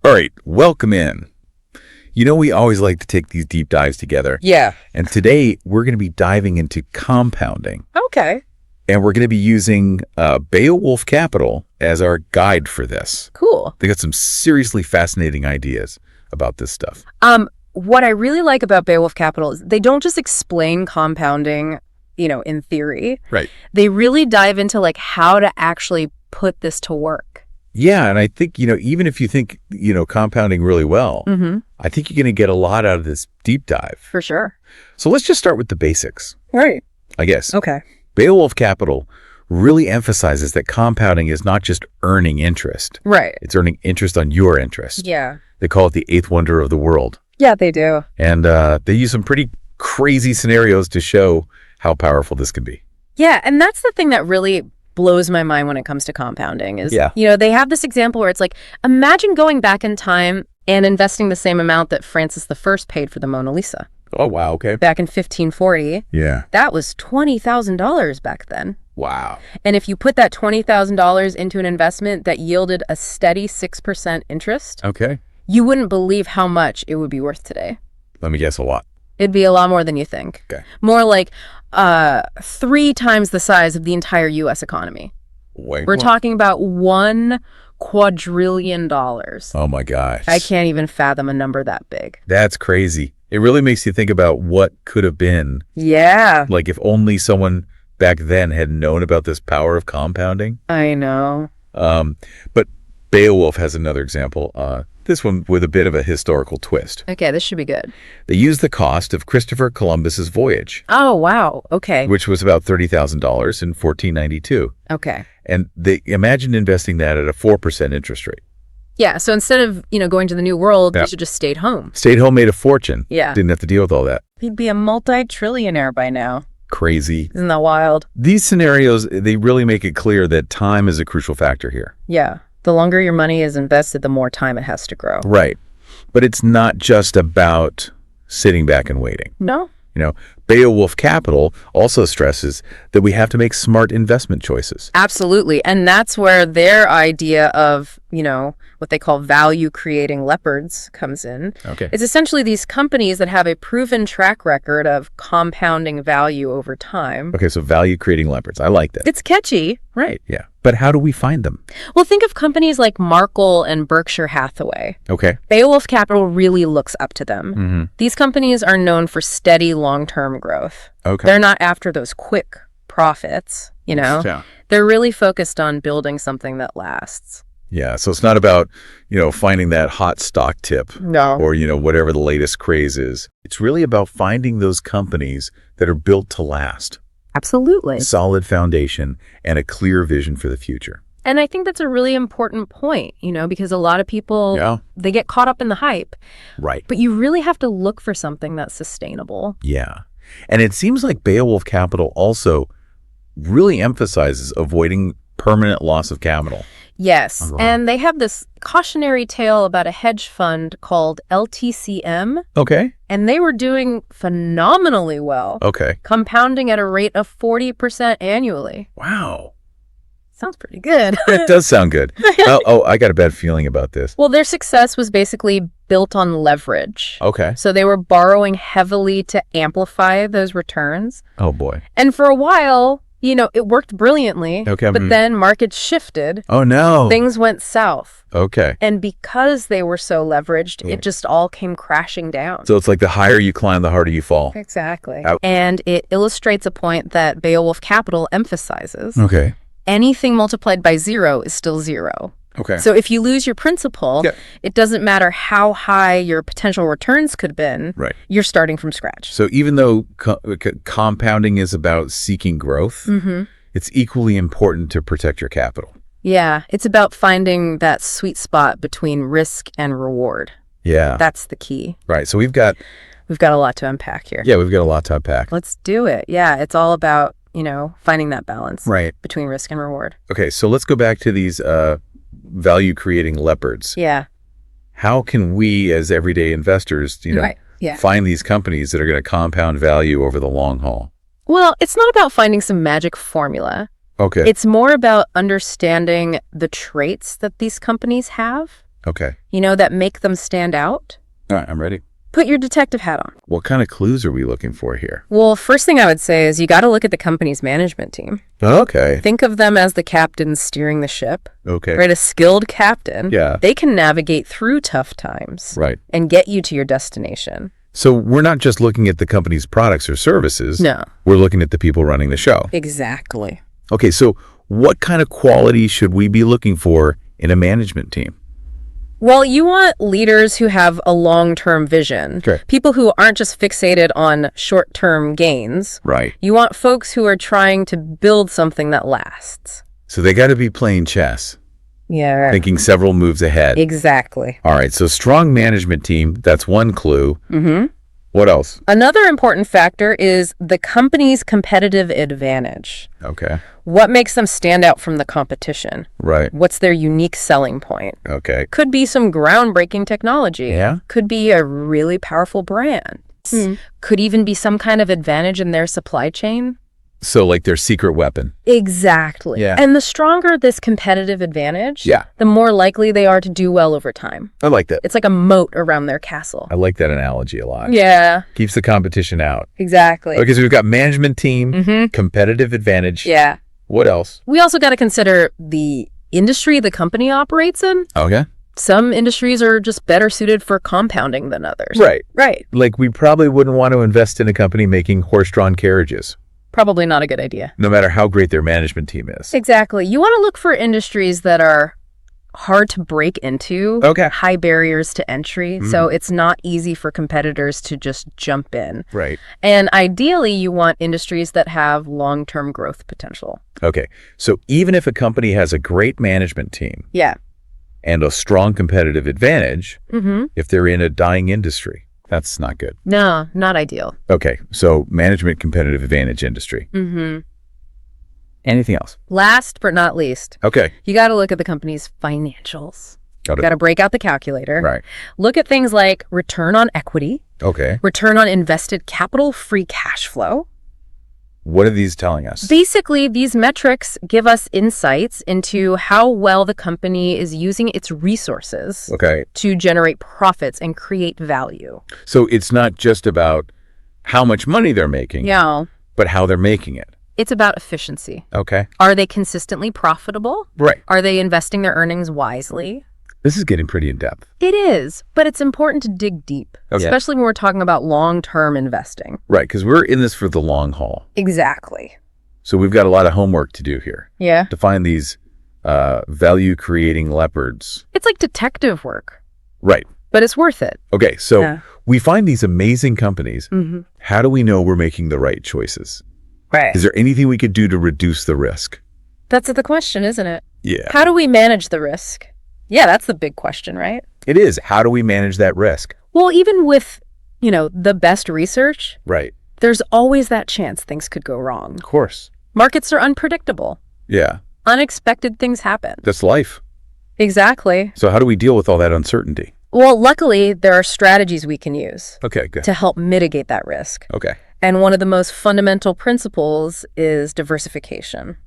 All right, welcome in. We always like to take these deep dives together. Yeah. And today we're going to be diving into compounding. Okay. And we're going to be using Bwolf Capital as our guide for this. Cool. They got some seriously fascinating ideas about this stuff. What I really like about Bwolf Capital is they don't just explain compounding, in theory. Right. They really dive into how to actually put this to work. Yeah, and I think, even if you think, compounding really well, I think you're going to get a lot out of this deep dive. For sure. So let's just start with the basics. Right. I guess. Okay. Bwolf Capital really emphasizes that compounding is not just earning interest. Right. It's earning interest on your interest. Yeah. They call it the eighth wonder of the world. Yeah, they do. And they use some pretty crazy scenarios to show how powerful this can be. Yeah, and that's the thing that really blows my mind when it comes to compounding is, they have this example where it's like, imagine going back in time and investing the same amount that Francis I paid for the Mona Lisa. Oh, wow. Okay. Back in 1540. Yeah. That was $20,000 back then. Wow. And if you put that $20,000 into an investment that yielded a steady 6% interest, okay, you wouldn't believe how much it would be worth today. Let me guess, a lot. It'd be a lot more than you think. Okay. More like 3 times the size of the entire U.S. economy. We're talking about $1 quadrillion. Oh my gosh. I can't even fathom a number that big. That's crazy. It really makes you think about what could have been. Yeah. Like if only someone back then had known about this power of compounding. I know. But Bwolf has another example. This one with a bit of a historical twist. Okay, this should be good. They use the cost of Christopher Columbus's voyage. Oh, wow. Okay. Which was about $30,000 in 1492. Okay. And they imagined investing that at a 4% interest rate. Yeah, so instead of, going to the New World, you should just stayed home. Stayed home, made a fortune. Yeah. Didn't have to deal with all that. He'd be a multi-trillionaire by now. Crazy. Isn't that wild? These scenarios, they really make it clear that time is a crucial factor here. Yeah. The longer your money is invested, the more time it has to grow. Right. But it's not just about sitting back and waiting. No. Bwolf Capital also stresses that we have to make smart investment choices. Absolutely. And that's where their idea of, what they call value-creating leopards comes in. Okay. It's essentially these companies that have a proven track record of compounding value over time. Okay, so value-creating leopards. I like that. It's catchy. Right, yeah. But how do we find them? Well, think of companies like Markel and Berkshire Hathaway. Okay. Bwolf Capital really looks up to them. Mm-hmm. These companies are known for steady long-term growth. Okay. They're not after those quick profits, Yeah. They're really focused on building something that lasts. Yeah, so it's not about, finding that hot stock tip. No. Or, whatever the latest craze is. It's really about finding those companies that are built to last. Absolutely. Solid foundation and a clear vision for the future. And I think that's a really important point, because a lot of people, they get caught up in the hype. Right. But you really have to look for something that's sustainable. Yeah. And it seems like Bwolf Capital also really emphasizes avoiding permanent loss of capital. Yes. And they have this cautionary tale about a hedge fund called LTCM. Okay. And they were doing phenomenally well. Okay. Compounding at a rate of 40% annually. Wow. Sounds pretty good. It does sound good. I got a bad feeling about this. Well, their success was basically built on leverage. Okay. So they were borrowing heavily to amplify those returns. Oh, boy. And for a while, it worked brilliantly. Okay. But then markets shifted. Oh, no. Things went south. Okay. And because they were so leveraged, it just all came crashing down. So it's like the higher you climb, the harder you fall. Exactly. Ouch. And it illustrates a point that Bwolf Capital emphasizes. Okay. Anything multiplied by 0 is still 0. Okay. So if you lose your principal, it doesn't matter how high your potential returns could have been. Right. You're starting from scratch. So even though compounding is about seeking growth, it's equally important to protect your capital. Yeah. It's about finding that sweet spot between risk and reward. Yeah. That's the key. Right. So we've got a lot to unpack here. Yeah, we've got a lot to unpack. Let's do it. Yeah. It's all about, finding that balance between risk and reward. Okay. So let's go back to these value-creating leopards. Yeah. How can we, as everyday investors, find these companies that are going to compound value over the long haul? Well, it's not about finding some magic formula. Okay. It's more about understanding the traits that these companies have Okay. That make them stand out. All right, I'm ready. Put your detective hat on. What kind of clues are we looking for here? Well, first thing I would say is you got to look at the company's management team. Okay. Think of them as the captain steering the ship. Okay. Right, a skilled captain. Yeah. They can navigate through tough times. Right. And get you to your destination. So we're not just looking at the company's products or services. No. We're looking at the people running the show. Exactly. Okay, so what kind of quality should we be looking for in a management team? Well, you want leaders who have a long-term vision. Okay. People who aren't just fixated on short-term gains. Right. You want folks who are trying to build something that lasts. So they got to be playing chess. Yeah. Thinking several moves ahead. Exactly. All right, so strong management team, that's one clue. Mm-hmm. What else? Another important factor is the company's competitive advantage. Okay. What makes them stand out from the competition? Right. What's their unique selling point? Okay. Could be some groundbreaking technology. Yeah. Could be a really powerful brand. Could even be some kind of advantage in their supply chain. So like their secret weapon. Exactly. Yeah. And the stronger this competitive advantage, the more likely they are to do well over time. I like that. It's like a moat around their castle. I like that analogy a lot. Yeah. Keeps the competition out. Exactly. Okay, so we've got management team, competitive advantage. Yeah. What else? We also got to consider the industry the company operates in. Okay. Some industries are just better suited for compounding than others. Right. Right. Like we probably wouldn't want to invest in a company making horse-drawn carriages. Probably not a good idea. No matter how great their management team is. Exactly. You want to look for industries that are hard to break into. Okay. High barriers to entry. So it's not easy for competitors to just jump in. Right. And ideally, you want industries that have long-term growth potential. Okay. So even if a company has a great management team Yeah. and a strong competitive advantage, if they're in a dying industry, that's not good. No, not ideal. Okay. So management competitive advantage industry. Anything else? Last but not least, Okay. you got to look at the company's financials. Got Got to break out the calculator. Right. Look at things like return on equity, Okay. return on invested capital, free cash flow. What are these telling us? Basically, these metrics give us insights into how well the company is using its resources Okay. to generate profits and create value. So it's not just about how much money they're making, Yeah. but how they're making it. It's about efficiency. Okay. Are they consistently profitable? Right. Are they investing their earnings wisely? This is getting pretty in-depth. It is, but it's important to dig deep, Okay. especially when we're talking about long-term investing. Right, because we're in this for the long haul. Exactly. So we've got a lot of homework to do here Yeah. to find these value-creating leopards. It's like detective work, Right. but it's worth it. Okay, so Yeah. we find these amazing companies. How do we know we're making the right choices? Right. Is there anything we could do to reduce the risk? That's the question, isn't it? Yeah. How do we manage the risk? Yeah, that's the big question, right? It is. How do we manage that risk? Well, even with, the best research, Right. there's always that chance things could go wrong. Of course. Markets are unpredictable. Yeah. Unexpected things happen. That's life. Exactly. So how do we deal with all that uncertainty? Well, luckily, there are strategies we can use Okay, good. to help mitigate that risk. Okay. And one of the most fundamental principles is diversification.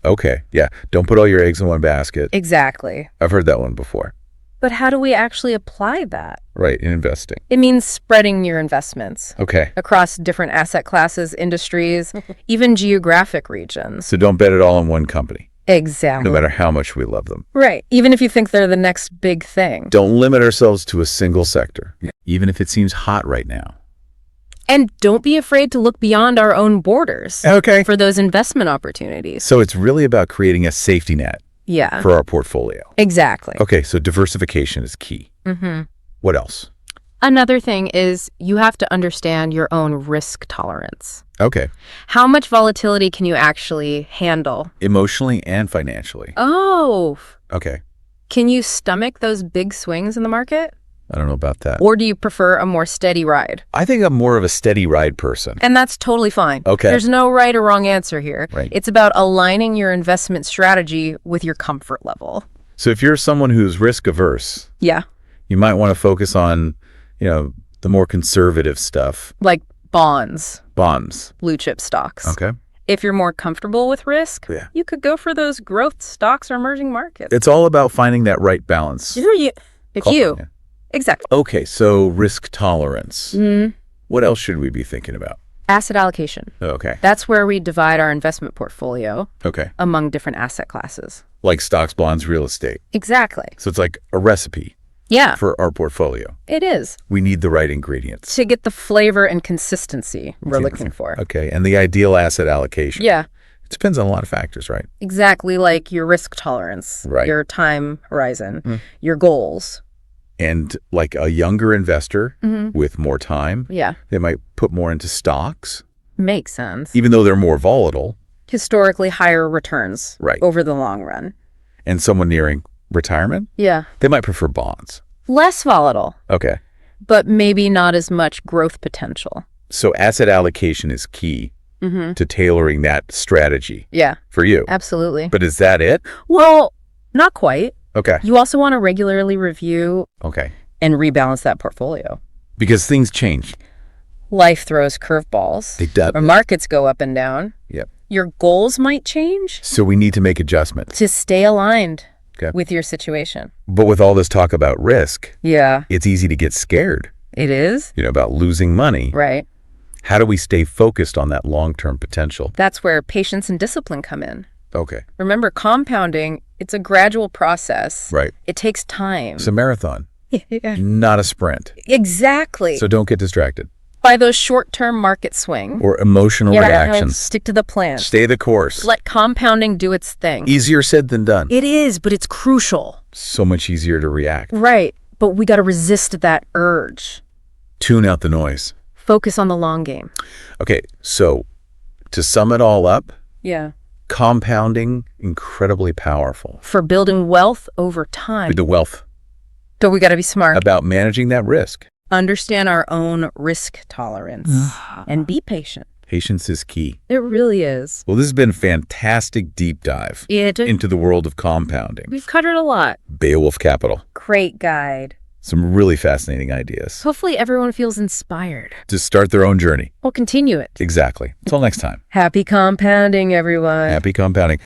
Okay. Yeah. Don't put all your eggs in one basket. Exactly. I've heard that one before. But how do we actually apply that? Right. In investing. It means spreading your investments Okay. across different asset classes, industries, even geographic regions. So don't bet it all on one company, Exactly. no matter how much we love them. Right. Even if you think they're the next big thing. Don't limit ourselves to a single sector, even if it seems hot right now. And don't be afraid to look beyond our own borders Okay. for those investment opportunities. So it's really about creating a safety net Yeah. for our portfolio. Exactly. Okay. So diversification is key. What else? Another thing is you have to understand your own risk tolerance. Okay. How much volatility can you actually handle? Emotionally and financially. Oh, Okay. can you stomach those big swings in the market? I don't know about that. Or do you prefer a more steady ride? I think I'm more of a steady ride person. And that's totally fine. Okay. There's no right or wrong answer here. Right. It's about aligning your investment strategy with your comfort level. So if you're someone who's risk averse, Yeah. you might want to focus on, the more conservative stuff. Like bonds, Bonds. blue chip stocks. Okay. If you're more comfortable with risk, Yeah. you could go for those growth stocks or emerging markets. It's all about finding that right balance. Pick you. Yeah. Exactly. Okay, so risk tolerance. What else should we be thinking about? Asset allocation. Okay. That's where we divide our investment portfolio Okay. among different asset classes. Like stocks, bonds, real estate. Exactly. So it's like a recipe Yeah, for our portfolio. it is. We need the right ingredients. To get the flavor and consistency we're looking for. Okay, and the ideal asset allocation. Yeah, It depends on a lot of factors, right? exactly, like your risk tolerance, Right. your time horizon, your goals. And like a younger investor with more time, Yeah, they might put more into stocks, makes sense. even though they're more volatile. Historically higher returns Right. over the long run. And someone nearing retirement, Yeah, they might prefer bonds. less volatile, Okay. but maybe not as much growth potential. So asset allocation is key to tailoring that strategy Yeah, for you. absolutely. But is that it? Well, not quite. Okay. You also want to regularly review Okay. and rebalance that portfolio. Because things change. Life throws curveballs. They do. Or markets go up and down. Yep. Your goals might change So we need to make adjustments. to stay aligned Okay. with your situation. But with all this talk about risk, Yeah, it's easy to get scared, it is. about losing money. Right. How do we stay focused on that long-term potential? That's where patience and discipline come in. Okay. Remember, compounding, it's a gradual process. Right. It takes time. It's a marathon, Yeah. not a sprint. Exactly. So don't get distracted. By those short-term market swings. Or emotional reactions. Stick to the plan. Stay the course. Let compounding do its thing. Easier said than done. It is, but it's crucial. So much easier to react. Right. But we got to resist that urge. Tune out the noise. Focus on the long game. Okay, so to sum it all up, Yeah. compounding, incredibly powerful. For building wealth over time. The wealth, So we got to be smart. about managing that risk. Understand our own risk tolerance. And be patient. Patience is key. It really is. Well, this has been a fantastic deep dive into the world of compounding. We've covered a lot. Bwolf Capital. Great guide. Some really fascinating ideas Hopefully everyone feels inspired. to start their own journey. We'll continue it. Exactly. Until next time. Happy compounding, everyone. Happy compounding.